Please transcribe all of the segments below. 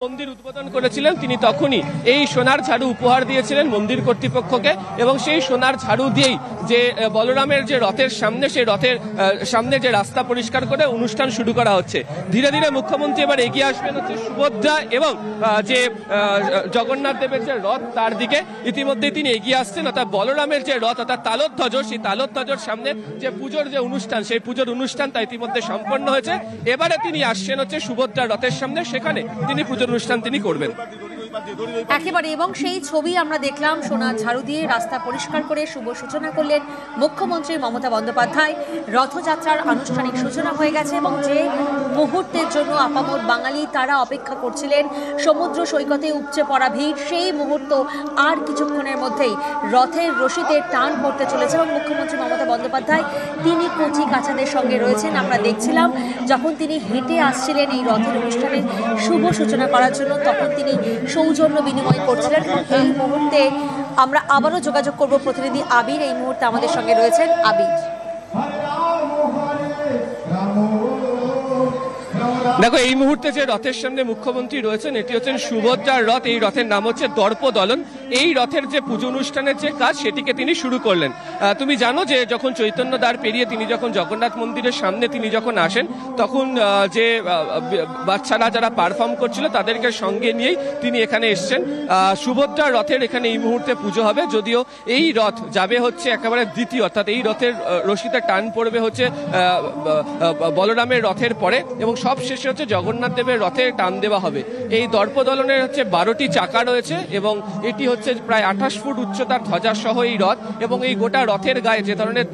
মন্দির উদ্বোধন করেছিলেন তিনি তখনই এই সোনার ঝাড়ু উপহার দিয়েছিলেন মন্দির কর্তৃপক্ষকে এবং সেই সোনার ঝাড়ু দিয়েই যে বলরামের যে রথের সামনে সেই রথের সামনে যে রাস্তা পরিষ্কার করে অনুষ্ঠান শুরু করা হচ্ছে। ধীরে ধীরে মুখ্যমন্ত্রী এবার এগিয়ে আসবেন হচ্ছে সুভদ্রা এবং যে জগন্নাথ দেবের যে রথ তার দিকে। ইতিমধ্যে তিনি এগিয়ে আসছেন, অর্থাৎ বলরামের যে রথ অর্থাৎ তালধ্বজ, সেই তালধ্বজের সামনে যে পুজোর যে অনুষ্ঠান সেই পুজোর অনুষ্ঠান তা ইতিমধ্যে সম্পন্ন হয়েছে। এবারে তিনি আসছেন হচ্ছে সুভদ্রার রথের সামনে, সেখানে তিনি পুজোর অনুষ্ঠান তিনি করবেন একেবারে। এবং সেই ছবি আমরা দেখলাম, সোনার ঝাড়ু দিয়ে রাস্তা পরিষ্কার করে শুভ সূচনা করলেন মুখ্যমন্ত্রী মমতা বন্দ্যোপাধ্যায়। রথযাত্রার আনুষ্ঠানিক সূচনা হয়ে গেছে এবং যে মুহূর্তের জন্য আপামর বাঙালি তারা অপেক্ষা করছিলেন, সমুদ্র সৈকতে উপচে পড়া ভিড়, সেই মুহূর্ত আর কিছুক্ষণের মধ্যেই রথের রশিতে টান পড়তে চলেছে এবং মুখ্যমন্ত্রী মমতা বন্দ্যোপাধ্যায় তিনি কচি কাছাদের সঙ্গে রয়েছেন। আমরা দেখছিলাম যখন তিনি হেঁটে আসছিলেন এই রথের অনুষ্ঠানের শুভ সূচনা করার জন্য, তখন তিনি সৌজন্য বিনিময় করছিলেন। এই মুহূর্তে আমরা আবারও যোগাযোগ করব প্রতিনিধি আবির, এই মুহূর্তে আমাদের সঙ্গে রয়েছেন আবির। দেখো, এই মুহূর্তে যে রথের সামনে মুখ্যমন্ত্রী রয়েছেন এটি হচ্ছেন সুভদ্রার রথ। এই রথের নাম হচ্ছে দর্পদলন। এই রথের যে পুজো অনুষ্ঠানের যে কাজ সেটিকে তিনি শুরু করলেন। তুমি জানো যে যখন চৈতন্য দ্বার পেরিয়ে তিনি যখন জগন্নাথ মন্দিরের সামনে তিনি যখন আসেন, তখন যে বাচ্চারা যারা পারফর্ম করছিল তাদেরকে সঙ্গে নিয়েই তিনি এখানে এসছেন। সুভদ্রার রথের এখানে এই মুহূর্তে পুজো হবে, যদিও এই রথ যাবে হচ্ছে একেবারে দ্বিতীয়, অর্থাৎ এই রথের রশিতে টান পড়বে হচ্ছে বলরামের রথের পরে এবং সব শেষে হচ্ছে জগন্নাথ দেবের রথে টান দেওয়া হবে। এই দর্পদলনের হচ্ছে 12টি চাকা রয়েছে এবং এটি হচ্ছে প্রায় 28 ফুট উচ্চতার ধ্বজা সহ এই রথ। এবং এই গোটা রথের গায়ে যে ধরনের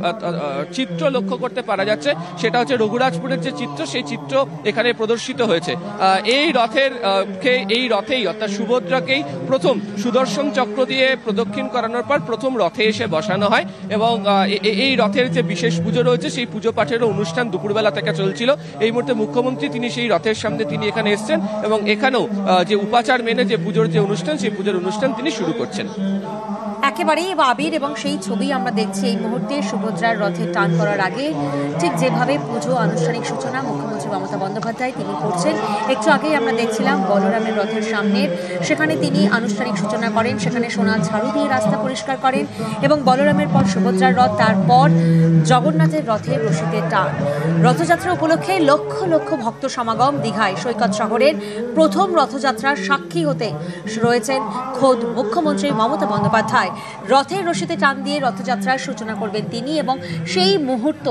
চিত্র লক্ষ্য করতে পারা যাচ্ছে সেটা হচ্ছে রঘুরাজপুরের যে চিত্র, সেই চিত্র এখানে প্রদর্শিত হয়েছে। এই রথের এই রথেই অর্থাৎ সুভদ্রাকেই প্রথম সুদর্শন চক্র দিয়ে প্রদক্ষিণ করানোর পর প্রথম রথে এসে বসানো হয় এবং এই রথের যে বিশেষ পুজো রয়েছে সেই পুজো পাঠেরও অনুষ্ঠান দুপুরবেলা থেকে চলছিল। এই মুহূর্তে মুখ্যমন্ত্রী তিনি সেই রথের সামনে তিনি এখানে এসছেন এবং এখানেও যে উপাচার মেনে যে পুজোর যে অনুষ্ঠান সেই পুজোর অনুষ্ঠান তিনি শুরু করছেন একেবারেই আবির। এবং সেই ছবি আমরা দেখছি এই মুহূর্তে সুভদ্রার রথে টান করার আগে ঠিক যেভাবে পুজো আনুষ্ঠানিক সূচনা মুখ্যমন্ত্রী মমতা বন্দ্যোপাধ্যায় তিনি করছেন। একটু আগেই আমরা দেখছিলাম বলরামের রথের সামনে, সেখানে তিনি আনুষ্ঠানিক সূচনা করেন, সেখানে সোনার ঝাড়ু দিয়ে রাস্তা পরিষ্কার করেন এবং বলরামের পর সুভদ্রার রথ, তারপর জগন্নাথের রথের রশিতে টান। রথযাত্রা উপলক্ষে লক্ষ লক্ষ ভক্ত সমাগম দীঘায়। সৈকত শহরের প্রথম রথযাত্রার সাক্ষী হতে রয়েছেন খোদ মুখ্যমন্ত্রী মমতা বন্দ্যোপাধ্যায়। রথের রশিতে টান দিয়ে রথযাত্রার সূচনা করবেন তিনি এবং সেই মুহূর্ত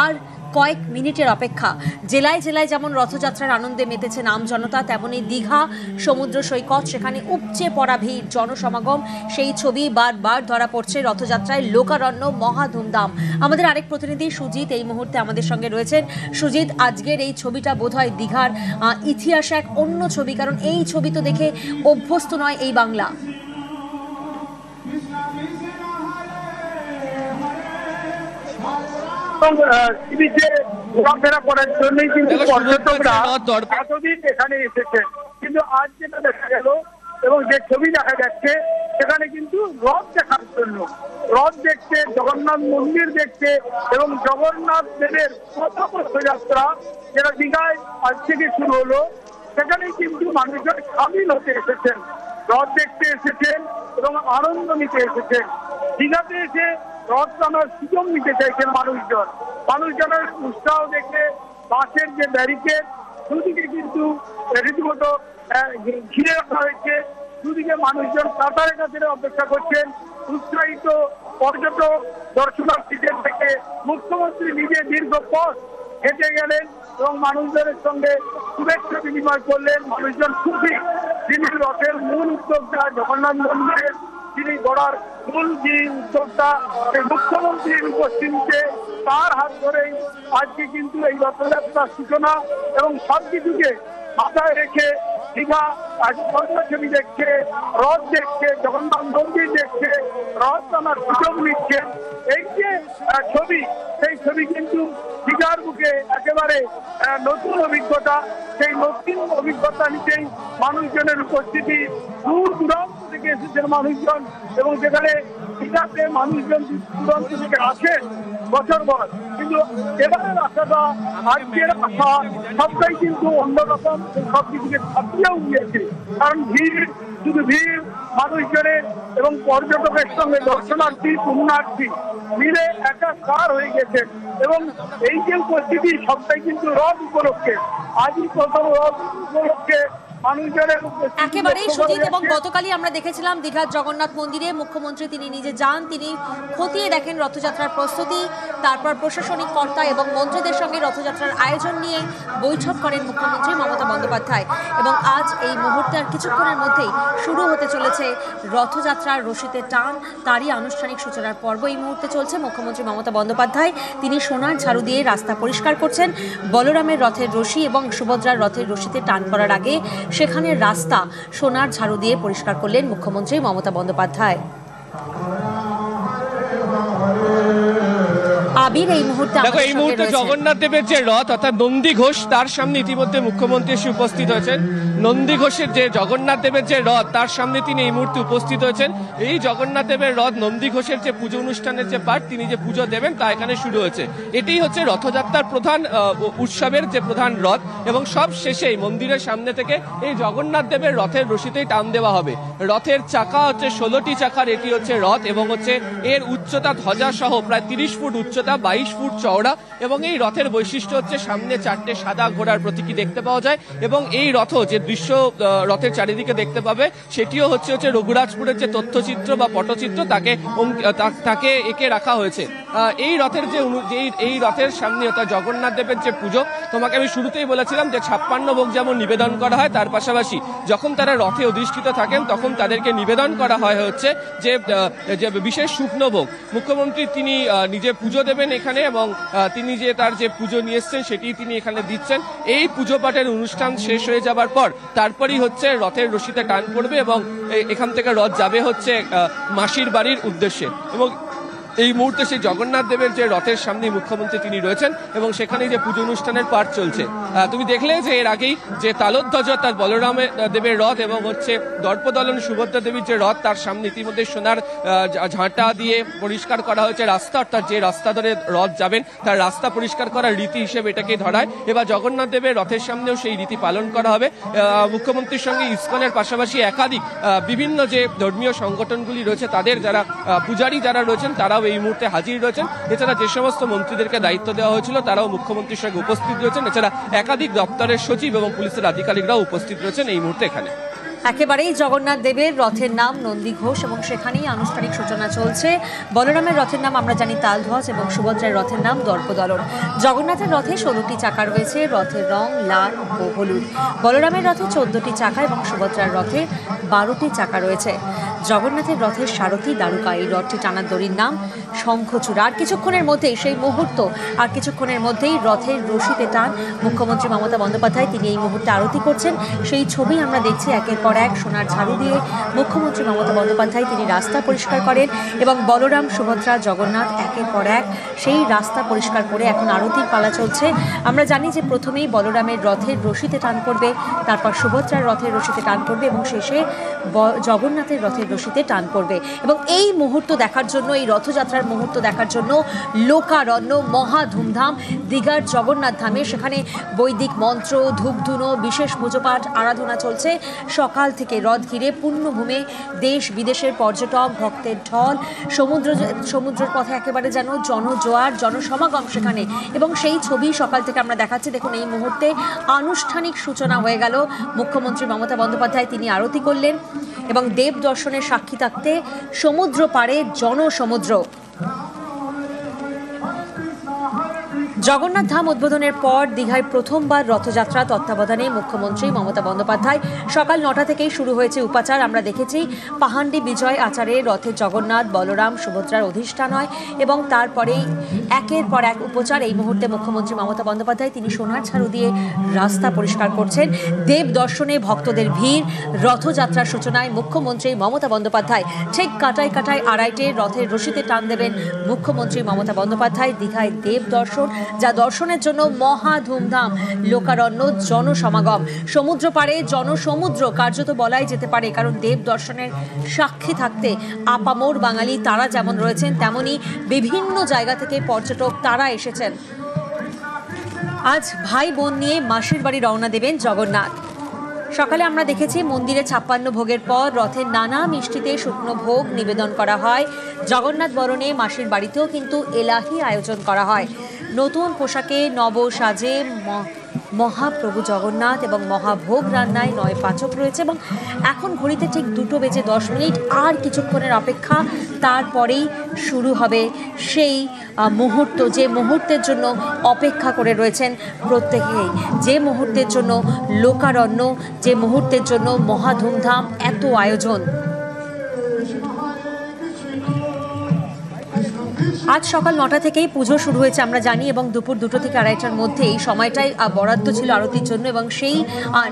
আর কয়েক মিনিটের অপেক্ষা। জেলায় জেলায় যেমন রথযাত্রার আনন্দে মেতেছে নাম জনতা, তেমনি দীঘা সমুদ্র সৈকত, সেখানে উপচে পড়া ভিড়, জনসমাগম, সেই ছবি বারবার ধরা পড়ছে। রথযাত্রায় লোকারণ্য, মহা ধুমধাম। আমাদের আরেক প্রতিনিধি সুজিত এই মুহূর্তে আমাদের সঙ্গে রয়েছেন। সুজিত, আজকের এই ছবিটা বোধহয় দীঘার ইতিহাসে এক অন্য ছবি, কারণ এই ছবি তো দেখে অভ্যস্ত নয় এই বাংলা। ঘোরাফেরা করার জন্যই কিন্তু পর্যটকরা এতদিন এখানে এসেছেন, কিন্তু আজ যেটা দেখা গেল এবং যে ছবি দেখা যাচ্ছে সেখানে কিন্তু রথ দেখার জন্য, রথ দেখছে, জগন্নাথ মন্দির দেখছে এবং জগন্নাথ দেবের প্রথম রথযাত্রা যেটা দীঘায় আজ থেকে শুরু হলো, সেখানেই কিন্তু মানুষজন সামিল হতে এসেছেন, রথ দেখতে এসেছেন এবং আনন্দ নিতে এসেছেন। দীঘাতে এসে রথ টানার সুযোগ নিতে চাইছেন মানুষজনের উৎসাহ দেখে বাসের যে ব্যারিকেড দুদিকে কিন্তু রীতিমতো ঘিরে রাখা হয়েছে। দুদিকে মানুষজন কাতারে কাতারে অপেক্ষা করছেন। উৎসাহিত পর্যটক দর্শনার্থীদের থেকে মুখ্যমন্ত্রী নিজে দীর্ঘ পথ হেঁটে গেলেন এবং মানুষজনের সঙ্গে শুভেচ্ছা বিনিময় করলেন। মানুষজন খুশি। যিনি রথের মূল উদ্যোক্তা, জগন্নাথ মন্দিরের যিনি গড়ার মূল যিনি উদ্যোক্তা, মুখ্যমন্ত্রীর উপস্থিতিতে তার হাত ধরেই আজকে কিন্তু এই রথযাত্রার সূচনা এবং সবকিছুকে মাথায় রেখে দীঘা আজ ছবি দেখছে, রথ দেখছে, জগন্নাথ মন্দির দেখছে, রথ টানার সুযোগ নিচ্ছে। এই যে ছবি, সেই ছবি কিন্তু দীঘার বুকে একেবারে নতুন অভিজ্ঞতা। সেই নতুন অভিজ্ঞতা নিতেই মানুষজনের উপস্থিতি, দূর দূরান্ত থেকে এসেছেন মানুষজন এবং যেখানে দীঘাতে মানুষজন দূর দূরান্ত থেকে আসেন বছর বয়স, কিন্তু এবারের আশাটা আজকের আশা সবটাই কিন্তু অন্যরকম, সবকিছুকে ছাপিয়েও গিয়েছে। কারণ ভিড়, শুধু ভিড় মানুষজনের এবং পর্যটকের সঙ্গে দর্শনার্থী পুণ্যার্থী মিলে একাকার হয়ে গেছে। এবং এই যে উপস্থিতি সবটাই কিন্তু রথ উপলক্ষে, আজই প্রথম রথ উপলক্ষে মানুষজনের একেবারেই সুজিত। এবং গতকালই আমরা দেখেছিলাম দীঘার জগন্নাথ মন্দিরে মুখ্যমন্ত্রী তিনি নিজে যান, তিনি খতিয়ে দেখেন রথযাত্রার প্রস্তুতি, তারপর প্রশাসনিক কর্তা এবং মন্ত্রীদের সঙ্গে রথযাত্রার আয়োজন নিয়ে বৈঠক করেন মুখ্যমন্ত্রী মমতা বন্দ্যোপাধ্যায়। এবং আজ এই মুহূর্তে আর কিছুক্ষণের মধ্যেই শুরু হতে চলেছে রথযাত্রার রশিতে টান, তারই আনুষ্ঠানিক সূচনার পর্ব এই মুহূর্তে চলছে। মুখ্যমন্ত্রী মমতা বন্দ্যোপাধ্যায় তিনি সোনার ঝাড়ু দিয়ে রাস্তা পরিষ্কার করছেন। বলরামের রথের রশি এবং সুভদ্রার রথের রশিতে টান করার আগে সেখানে রাস্তা সোনার ঝাড়ু দিয়ে পরিষ্কার করলেন মুখ্যমন্ত্রী মমতা বন্দ্যোপাধ্যায়। আবির এই মুহূর্তে দেখো, এই মুহূর্তে জগন্নাথ দেবের যে রথ অর্থাৎ নন্দী ঘোষ, তার সামনে ইতিমধ্যে মুখ্যমন্ত্রী এসে উপস্থিত হয়েছেন। নন্দী ঘোষের যে জগন্নাথ দেবের যে রথ, তার সামনে তিনি এই মুহূর্তে উপস্থিত হয়েছেন। এই জগন্নাথ দেবের রথ নন্দী ঘোষের যে পুজো অনুষ্ঠানের যে পাঠ, তিনি যে পুজো দেবেন তা এখানে শুরু হয়েছে। এটাই হচ্ছে রথযাত্রার প্রধান উৎসবের যে প্রধান রথ। এবং সব শেষেই মন্দিরের সামনে থেকে এই জগন্নাথ দেবের রথের রশিতেই টান দেওয়া হবে। রথের চাকা হচ্ছে 16টি চাকার, এটি হচ্ছে রথ এবং হচ্ছে এর উচ্চতা ধ্বজা সহ প্রায় 30 ফুট উচ্চতা, 22 ফুট চওড়া। এবং এই রথের বৈশিষ্ট্য হচ্ছে সামনে 4টে সাদা ঘোড়ার প্রতীকী দেখতে পাওয়া যায়। এবং এই রথ যে দৃশ্য রথের চারিদিকে দেখতে পাবে, সেটিও হচ্ছে রঘুরাজপুরের যে তথ্যচিত্র বা পটচিত্র তাকে এঁকে রাখা হয়েছে। এই রথের এই রথের সামনে অর্থাৎ জগন্নাথ দেবের যে পুজো, তোমাকে আমি শুরুতেই বলেছিলাম যে 56 ভোগ যেমন নিবেদন করা হয়, তার পাশাপাশি যখন তারা রথে অধিষ্ঠিত থাকেন তখন তাদেরকে নিবেদন করা হয় হচ্ছে যে বিশেষ শুকনো ভোগ। মুখ্যমন্ত্রী তিনি নিজে পুজো দেবেন এখানে এবং তিনি যে তার যে পুজো নিয়ে এসছেন সেটি তিনি এখানে দিচ্ছেন। এই পুজো পাঠের অনুষ্ঠান শেষ হয়ে যাবার পর তারপরই হচ্ছে রথের রশিতে টান পড়বে এবং এখান থেকে রথ যাবে হচ্ছে মাসির বাড়ির উদ্দেশ্যে। এবং এই মুহূর্তে সেই জগন্নাথ দেবের যে রথের সামনে মুখ্যমন্ত্রী তিনি রয়েছেন এবং সেখানে যে পুজো অনুষ্ঠানের পাঠ চলছে। তুমি দেখলে যে এর আগেই যে তালোধ্বজ তার বলরাম দেবের রথ এবং হচ্ছে দর্পদলন সুভদ্রা দেবীর যে রথ, তার সামনে ইতিমধ্যে সোনার ঝাঁটা দিয়ে পরিষ্কার করা হয়েছে রাস্তা, অর্থাৎ যে রাস্তা ধরে রথ যাবেন তার রাস্তা পরিষ্কার করার রীতি হিসেবে এটাকে ধরায়। এবার জগন্নাথ দেবের রথের সামনেও সেই রীতি পালন করা হবে। মুখ্যমন্ত্রীর সঙ্গে ইসকনের পাশাপাশি একাধিক বিভিন্ন যে ধর্মীয় সংগঠনগুলি রয়েছে তাদের যারা পূজারী যারা রয়েছেন তারাও এই মুহূর্তে হাজির রয়েছেন। এছাড়া যে সমস্ত মন্ত্রীদেরকে দায়িত্ব দেওয়া হয়েছিল তারাও মুখ্যমন্ত্রীর সঙ্গে উপস্থিত রয়েছেন। এছাড়া একাধিক দপ্তরের সচিব এবং পুলিশের আধিকারিকরাও উপস্থিত রয়েছেন এই মুহূর্তে এখানে। একেবারেই জগন্নাথ দেবের রথের নাম নন্দী ঘোষ এবং সেখানেই আনুষ্ঠানিক সূচনা চলছে। বলরামের রথের নাম আমরা জানি তালধ্বজ এবং সুভদ্রার রথের নাম দর্পদলন। জগন্নাথের রথে 16টি চাকা রয়েছে, রথের রং লাল ও হলুদ। বলরামের রথে 14টি চাকা এবং সুভদ্রার রথে 12টি চাকা রয়েছে। জগন্নাথের রথের সারথি দ্বারকা, এই রথটি টানার দড়ির নাম শঙ্খচূড়া। আর কিছুক্ষণের মধ্যেই সেই মুহূর্ত, আর কিছুক্ষণের মধ্যেই রথের রশিতে টান। মুখ্যমন্ত্রী মমতা বন্দ্যোপাধ্যায় তিনি এই মুহূর্তে আরতি করছেন, সেই ছবি আমরা দেখছি। একের পর এক সোনার ঝাড়ু দিয়ে মুখ্যমন্ত্রী মমতা বন্দ্যোপাধ্যায় তিনি রাস্তা পরিষ্কার করেন এবং বলরাম সুভদ্রা জগন্নাথ একের পর এক সেই রাস্তা পরিষ্কার করে এখন আরতির পালা চলছে। আমরা জানি যে প্রথমেই বলরামের রথের রশিতে টান পড়বে, তারপর সুভদ্রার রথের রশিতে টান পড়বে এবং শেষে জগন্নাথের রথের রশিতে টান পড়বে। এবং এই মুহূর্ত দেখার জন্য, এই রথযাত্রার মুহূর্ত দেখার জন্য লোকারণ্য, মহা ধুমধাম দীঘার জগন্নাথ ধামে। সেখানে বৈদিক মন্ত্র, ধূপধুনো, বিশেষ পুজোপাঠ, আরাধনা চলছে সকাল থেকে। রথ ঘিরে পূর্ণভূমে দেশ বিদেশের পর্যটক, ভক্তের ঢল। সমুদ্রের পথে একেবারে যেন জনজোয়ার, জনসমাগম সেখানে। এবং সেই ছবি সকাল থেকে আমরা দেখাচ্ছি। দেখুন, এই মুহূর্তে আনুষ্ঠানিক সূচনা হয়ে গেল। মুখ্যমন্ত্রী মমতা বন্দ্যোপাধ্যায় তিনি আরতি করলেন এবং দেব দর্শনের সাক্ষী থাকতে সমুদ্র পাড়ে জনসমুদ্র। জগন্নাথ ধাম উদ্বোধনের পর দীঘায় প্রথমবার রথযাত্রা তত্ত্বাবধানে মুখ্যমন্ত্রী মমতা বন্দ্যোপাধ্যায়। সকাল 9টা থেকেই শুরু হয়েছে উপাচার। আমরা দেখেছি পাহান্ডি বিজয় আচারে রথে জগন্নাথ, বলরাম, সুভদ্রার অধিষ্ঠান হয় এবং তারপরেই একের পর এক উপচার। এই মুহূর্তে মুখ্যমন্ত্রী মমতা বন্দ্যোপাধ্যায় তিনি সোনার ঝাড়ু দিয়ে রাস্তা পরিষ্কার করছেন। দেব দর্শনে ভক্তদের ভিড়। রথযাত্রার সূচনায় মুখ্যমন্ত্রী মমতা বন্দ্যোপাধ্যায় ঠিক কাটায় কাটায় আড়াইটে রথের রশিতে টান দেবেন মুখ্যমন্ত্রী মমতা বন্দ্যোপাধ্যায়। দীঘায় দেব দর্শন, যা দর্শনের জন্য মহা ধুমধাম, লোকারণ্য, জনসমাগম, সমুদ্র পাড়ে জনসমুদ্র কার্যত বলাই যেতে পারে। কারণ দেব দর্শনের সাক্ষী থাকতে আপামোর বাঙালি তারা যেমন রয়েছেন, তেমনি বিভিন্ন জায়গা থেকে পর্যটক তারা এসেছেন। আজ ভাই বোন নিয়ে মাসির বাড়ি রওনা দেবেন জগন্নাথ। সকালে আমরা দেখেছি মন্দিরে 56 ভোগের পর রথের নানা মিষ্টিতে শুকনো ভোগ নিবেদন করা হয়। জগন্নাথ বরণে মাসির বাড়িতেও কিন্তু এলাহি আয়োজন করা হয়। নতুন পোশাকে নব সাজে মহাপ্রভু জগন্নাথ এবং মহাভোগ রান্নায় 9 পাচক রয়েছে এবং এখন ঘড়িতে ঠিক 2:10 আর কিছুক্ষণের অপেক্ষা, তারপরেই শুরু হবে সেই মুহূর্ত, যে মুহূর্তের জন্য অপেক্ষা করে রয়েছেন প্রত্যেকেই, যে মুহূর্তের জন্য লোকারণ্য, যে মুহূর্তের জন্য মহা ধুমধাম, এত আয়োজন। আজ সকাল 9টা থেকেই পুজো শুরু হয়েছে আমরা জানি, এবং দুপুর 2টো থেকে 2:30টার মধ্যে এই সময়টাই বরাদ্দ ছিল আরতির জন্য, এবং সেই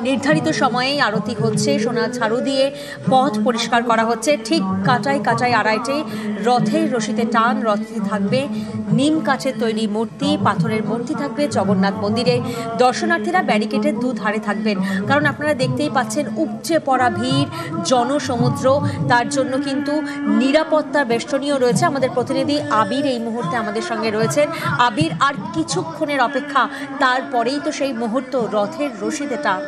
নির্ধারিত সময়েই আরতি হচ্ছে। সোনা ঝাড়ু দিয়ে পথ পরিষ্কার করা হচ্ছে। ঠিক কাটাই 2:30 রথের রশিতে টান। রথে থাকবে নিম কাঠের তৈরি মূর্তি, পাথরের মূর্তি থাকবে জগন্নাথ মন্দিরে। দর্শনার্থীরা ব্যারিকেডের দুধারে থাকবেন, কারণ আপনারা দেখতেই পাচ্ছেন উপচে পড়া ভিড়, জনসমুদ্র। তার জন্য কিন্তু নিরাপত্তার বেষ্টনীও রয়েছে। আমাদের প্রতিনিধি আবির এই মুহূর্তে আমাদের সঙ্গে রয়েছেন। আবির, আর কিছুক্ষণের অপেক্ষা, তারপরেই তো সেই মুহূর্ত, রথের রশিতে টান।